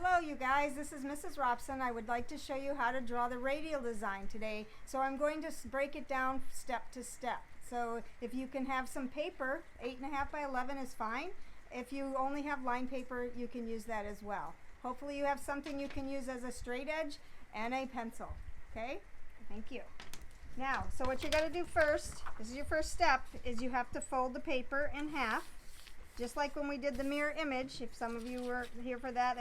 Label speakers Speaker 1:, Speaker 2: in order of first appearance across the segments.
Speaker 1: Hello you guys, this is Mrs. Robson. I would like to show you how to draw the radial design today. So I'm going to break it down step to step. So if you can have some paper, 8.5 by 11 is fine. If you only have line paper, you can use that as well. Hopefully you have something you can use as a straight edge and a pencil. Okay, thank you. Now, so what you're going to do first, this is your first step, is you have to fold the paper in half. Just like when we did the mirror image, if some of you were here for that,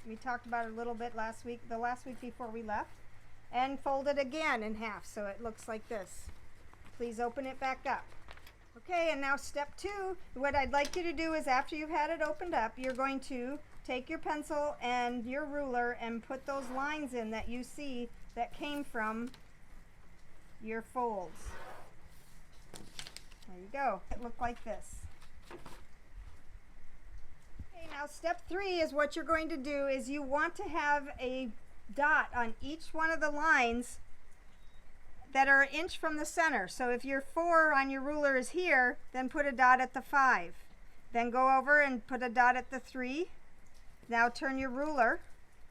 Speaker 1: we talked about it a little bit last week, the last week before we left. And fold it again in half so it looks like this. Please open it back up. Okay, and now step 2, what I'd like you to do is after you've had it opened up, you're going to take your pencil and your ruler and put those lines in that you see that came from your folds. There you go. It looked like this. Now step 3 is what you're going to do is you want to have a dot on each one of the lines that are an inch from the center. So if your 4 on your ruler is here, then put a dot at the 5. Then go over and put a dot at the 3. Now turn your ruler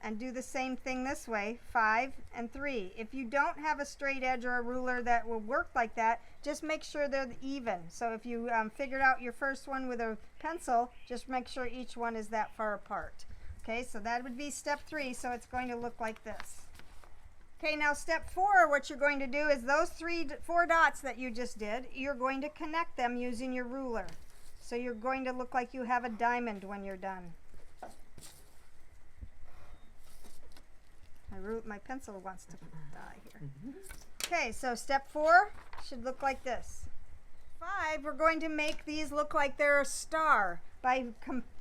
Speaker 1: and do the same thing this way, 5 and 3. If you don't have a straight edge or a ruler that will work like that, just make sure they're even. So if you figured out your first one with a pencil, just make sure each one is that far apart. Okay, so that would be step 3, so it's going to look like this. Okay, now step 4, what you're going to do is those 4 dots that you just did, you're going to connect them using your ruler. So you're going to look like you have a diamond when you're done. My pencil wants to die here. Okay, so step 4 should look like this. 5, we're going to make these look like they're a star by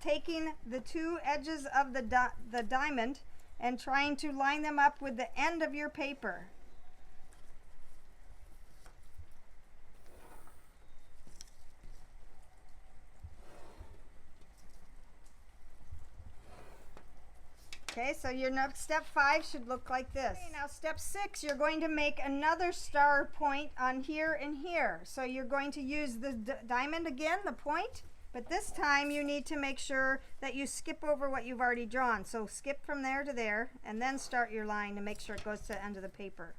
Speaker 1: taking the 2 edges of the diamond and trying to line them up with the end of your paper. Okay, so your next step 5 should look like this. Okay, now step 6, you're going to make another star point on here and here. So you're going to use the diamond again, the point, but this time you need to make sure that you skip over what you've already drawn. So skip from there to there and then start your line to make sure it goes to the end of the paper.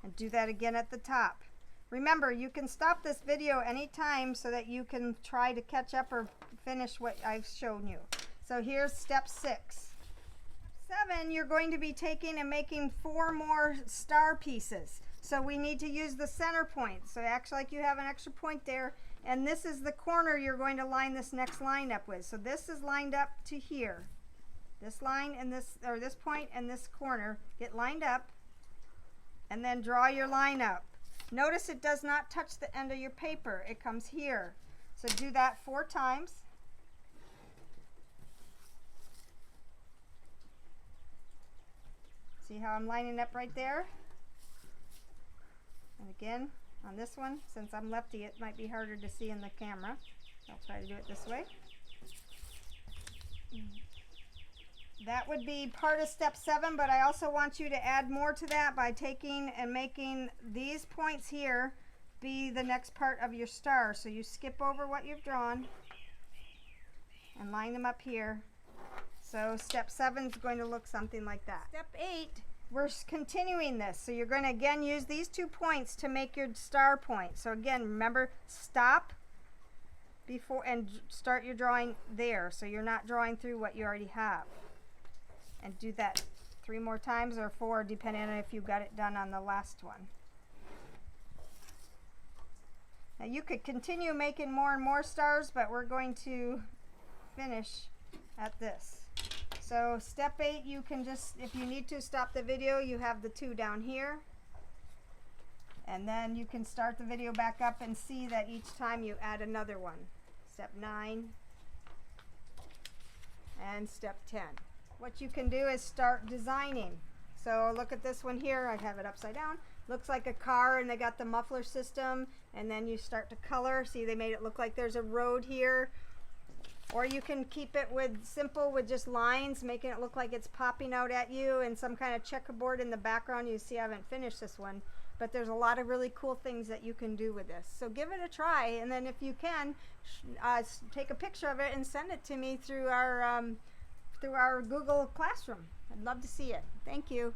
Speaker 1: And do that again at the top. Remember, you can stop this video anytime so that you can try to catch up or finish what I've shown you. So here's step 6. Step 7, you're going to be taking and making 4 more star pieces. So we need to use the center point. So act like you have an extra point there. And this is the corner you're going to line this next line up with. So this is lined up to here. This line and this, or this point and this corner get lined up. And then draw your line up. Notice it does not touch the end of your paper. It comes here. So do that 4 times. See how I'm lining up right there? And again, on this one, since I'm lefty, it might be harder to see in the camera. I'll try to do it this way. That would be part of step 7, but I also want you to add more to that by taking and making these points here be the next part of your star. So you skip over what you've drawn and line them up here. So step 7 is going to look something like that. Step 8, we're continuing this. So you're going to again use these 2 points to make your star point. So again, remember, stop before and start your drawing there. So you're not drawing through what you already have. And do that 3 more times or 4, depending on if you got it done on the last one. Now you could continue making more and more stars, but we're going to finish at this. So step 8, you can just, if you need to stop the video, you have the 2 down here. And then you can start the video back up and see that each time you add another one. Step 9 and step 10. What you can do is start designing. So look at this one here. I have it upside down. Looks like a car and they got the muffler system, and then you start to color. See, they made it look like there's a road here. Or you can keep it with simple with just lines, making it look like it's popping out at you, and some kind of checkerboard in the background. You see I haven't finished this one, but there's a lot of really cool things that you can do with this. So give it a try, and then if you can, take a picture of it and send it to me through our Google Classroom. I'd love to see it. Thank you.